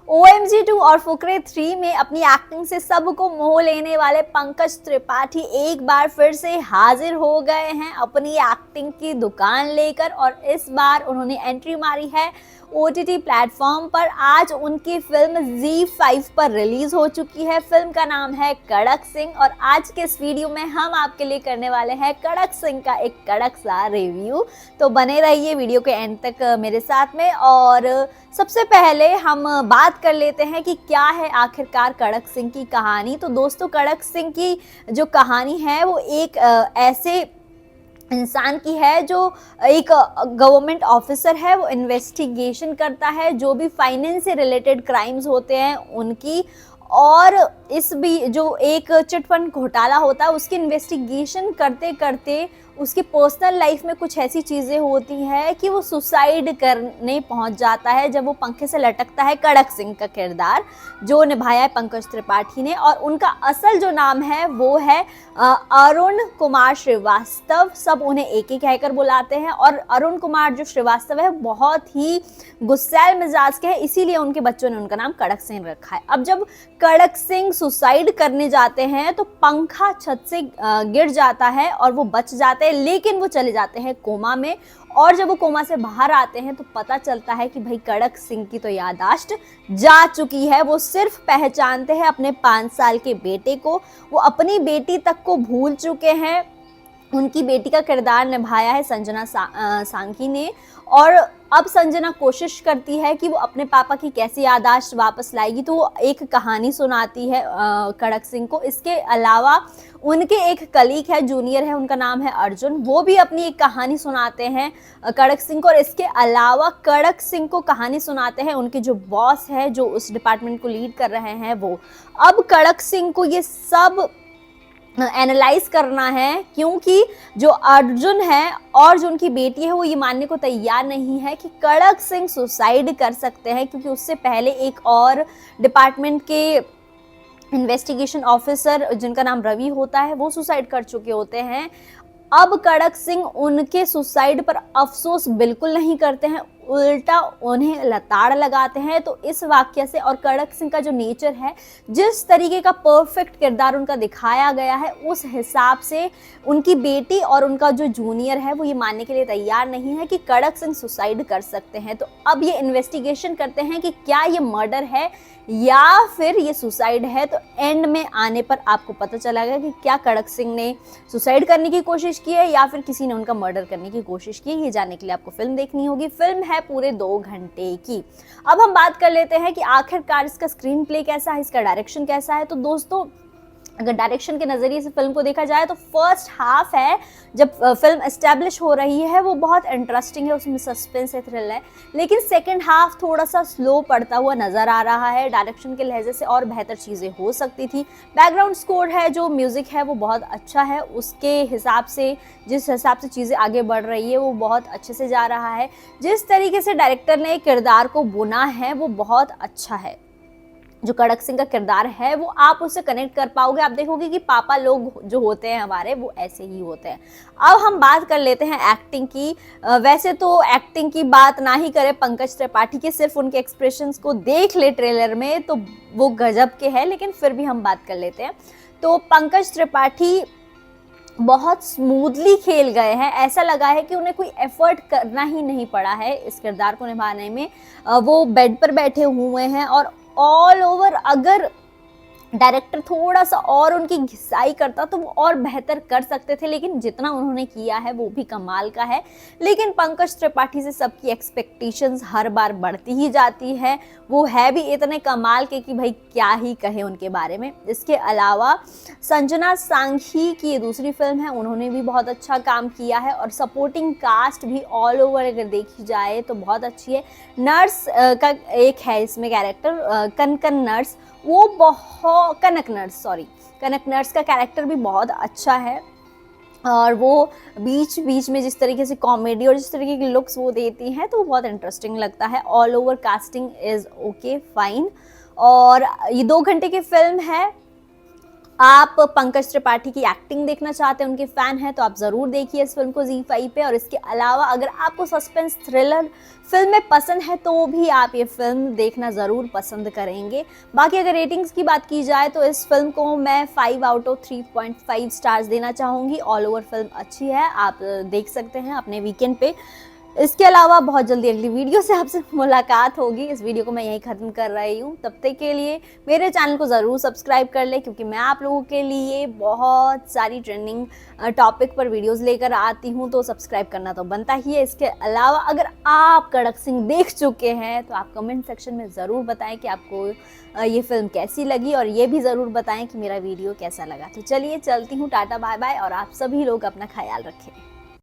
OMG 2 और फुकरे 3 में अपनी एक्टिंग से सबको मोह लेने वाले पंकज त्रिपाठी एक बार फिर से हाजिर हो गए हैं अपनी एक्टिंग की दुकान लेकर, और इस बार उन्होंने एंट्री मारी है OTT प्लेटफॉर्म पर। आज उनकी फिल्म ZEE5 पर रिलीज हो चुकी है। फिल्म का नाम है कड़क सिंह, और आज के इस वीडियो में हम आपके लिए करने वाले हैं कड़क सिंह का एक कड़क सा रिव्यू। तो बने रहिए वीडियो के एंड तक मेरे साथ में। और सबसे पहले हम बात कर लेते हैं कि क्या है आखिरकार कड़क सिंह की कहानी। तो दोस्तों, कड़क सिंह की जो कहानी है वो एक ऐसे इंसान की है जो एक गवर्नमेंट ऑफिसर है। वो इन्वेस्टिगेशन करता है जो भी फाइनेंस से रिलेटेड क्राइम्स होते हैं उनकी, और इस भी जो एक चिटफंड घोटाला होता है उसकी इन्वेस्टिगेशन करते करते उसकी पर्सनल लाइफ में कुछ ऐसी चीज़ें होती हैं कि वो सुसाइड करने पहुंच जाता है जब वो पंखे से लटकता है। कड़क सिंह का किरदार जो निभाया है पंकज त्रिपाठी ने, और उनका असल जो नाम है वो है अरुण कुमार श्रीवास्तव। सब उन्हें एक ही कहकर बुलाते हैं, और अरुण कुमार जो श्रीवास्तव है बहुत ही गुस्सैल मिजाज के हैं, इसीलिए उनके बच्चों ने उनका नाम कड़क सिंह रखा है। अब जब कड़क सिंह सुसाइड करने जाते हैं तो पंखा छत से गिर जाता है और वो बच जाते हैं, लेकिन वो चले जाते हैं कोमा में। और जब वो कोमा से बाहर आते हैं तो पता चलता है कि भाई कड़क सिंह की तो याददाश्त जा चुकी है। वो सिर्फ पहचानते हैं अपने 5 साल के बेटे को, वो अपनी बेटी तक को भूल चुके हैं। उनकी बेटी का किरदार निभाया है संजना सांकी ने, और अब संजना कोशिश करती है कि वो अपने पापा की कैसी याददाश्त वापस लाएगी। तो वो एक कहानी सुनाती है कड़क सिंह को। इसके अलावा उनके एक कलीग है, जूनियर है, उनका नाम है अर्जुन, वो भी अपनी एक कहानी सुनाते हैं कड़क सिंह को। और इसके अलावा कड़क सिंह को कहानी सुनाते हैं उनके जो बॉस है, जो उस डिपार्टमेंट को लीड कर रहे हैं वो। अब कड़क सिंह को ये सब एनालाइज करना है, क्योंकि जो अर्जुन है और जो उनकी बेटी है वो ये मानने को तैयार नहीं है कि कड़क सिंह सुसाइड कर सकते हैं, क्योंकि उससे पहले एक और डिपार्टमेंट के इन्वेस्टिगेशन ऑफिसर जिनका नाम रवि होता है वो सुसाइड कर चुके होते हैं। अब कड़क सिंह उनके सुसाइड पर अफसोस बिल्कुल नहीं करते हैं, उल्टा उन्हें लताड़ लगाते हैं। तो इस वाक्य से और कड़क सिंह का जो नेचर है, जिस तरीके का परफेक्ट किरदार उनका दिखाया गया है, उस हिसाब से उनकी बेटी और उनका जो जूनियर है वो ये मानने के लिए तैयार नहीं है कि कड़क सिंह सुसाइड कर सकते हैं। तो अब ये इन्वेस्टिगेशन करते हैं कि क्या ये मर्डर है या फिर ये सुसाइड है। तो एंड में आने पर आपको पता चलेगा कि क्या कड़क सिंह ने सुसाइड करने की कोशिश की है या फिर किसी ने उनका मर्डर करने की कोशिश की है। ये जानने के लिए आपको फिल्म देखनी होगी। फिल्म है पूरे 2 घंटे की। अब हम बात कर लेते हैं कि आखिरकार इसका स्क्रीन प्ले कैसा है, इसका डायरेक्शन कैसा है। तो दोस्तों, अगर डायरेक्शन के नज़रिए से फिल्म को देखा जाए तो फर्स्ट हाफ है जब फिल्म एस्टेब्लिश हो रही है वो बहुत इंटरेस्टिंग है, उसमें सस्पेंस है, थ्रिल है। लेकिन सेकंड हाफ थोड़ा सा स्लो पड़ता हुआ नज़र आ रहा है। डायरेक्शन के लहजे से और बेहतर चीज़ें हो सकती थी। बैकग्राउंड स्कोर है, जो म्यूज़िक है वो बहुत अच्छा है, उसके हिसाब से जिस हिसाब से चीज़ें आगे बढ़ रही है वो बहुत अच्छे से जा रहा है। जिस तरीके से डायरेक्टर ने किरदार को बुना है वो बहुत अच्छा है। जो कड़क सिंह का किरदार है वो आप उससे कनेक्ट कर पाओगे। आप देखोगे कि पापा लोग जो होते हैं हमारे वो ऐसे ही होते हैं। अब हम बात कर लेते हैं एक्टिंग की। वैसे तो एक्टिंग की बात ना ही करें पंकज त्रिपाठी के, सिर्फ उनके एक्सप्रेशंस को देख ले ट्रेलर में तो वो गजब के हैं, लेकिन फिर भी हम बात कर लेते हैं। तो पंकज त्रिपाठी बहुत स्मूथली खेल गए हैं। ऐसा लगा है कि उन्हें कोई एफर्ट करना ही नहीं पड़ा है इस किरदार को निभाने में। वो बेड पर बैठे हुए हैं और ऑल ओवर अगर डायरेक्टर थोड़ा सा और उनकी घिसाई करता तो वो और बेहतर कर सकते थे, लेकिन जितना उन्होंने किया है वो भी कमाल का है। लेकिन पंकज त्रिपाठी से सबकी एक्सपेक्टेशंस हर बार बढ़ती ही जाती है। वो है भी इतने कमाल के कि भाई क्या ही कहे उनके बारे में। इसके अलावा संजना सांघी की ये दूसरी फिल्म है, उन्होंने भी बहुत अच्छा काम किया है, और सपोर्टिंग कास्ट भी ऑल ओवर अगर देखी जाए तो बहुत अच्छी है। नर्स का एक है इसमें कैरेक्टर, कनकन नर्स, वो बहुत कनक नर्स का कैरेक्टर भी बहुत अच्छा है। और वो बीच बीच में जिस तरीके से कॉमेडी और जिस तरीके की लुक्स वो देती हैं तो बहुत इंटरेस्टिंग लगता है। All over casting is okay fine. और ये 2 घंटे की फिल्म है। आप पंकज त्रिपाठी की एक्टिंग देखना चाहते हैं, उनके फैन हैं, तो आप ज़रूर देखिए इस फिल्म को ZEE5 पे। और इसके अलावा अगर आपको सस्पेंस थ्रिलर फिल्में पसंद है तो भी आप ये फिल्म देखना ज़रूर पसंद करेंगे। बाकी अगर रेटिंग्स की बात की जाए तो इस फिल्म को मैं 5 आउट ऑफ 3.5 स्टार्स देना चाहूँगी। ऑल ओवर फिल्म अच्छी है, आप देख सकते हैं अपने वीकेंड पे। इसके अलावा बहुत जल्दी अगली वीडियो से आपसे मुलाकात होगी। इस वीडियो को मैं यहीं ख़त्म कर रही हूँ। तब तक के लिए मेरे चैनल को ज़रूर सब्सक्राइब कर लें, क्योंकि मैं आप लोगों के लिए बहुत सारी ट्रेंडिंग टॉपिक पर वीडियोस लेकर आती हूँ, तो सब्सक्राइब करना तो बनता ही है। इसके अलावा अगर आप कड़क सिंह देख चुके हैं तो आप कमेंट सेक्शन में ज़रूर बताएं कि आपको ये फिल्म कैसी लगी, और ये भी ज़रूर बताएं कि मेरा वीडियो कैसा लगा। तो चलिए चलती हूँ, टाटा बाय बाय, और आप सभी लोग अपना ख्याल रखें।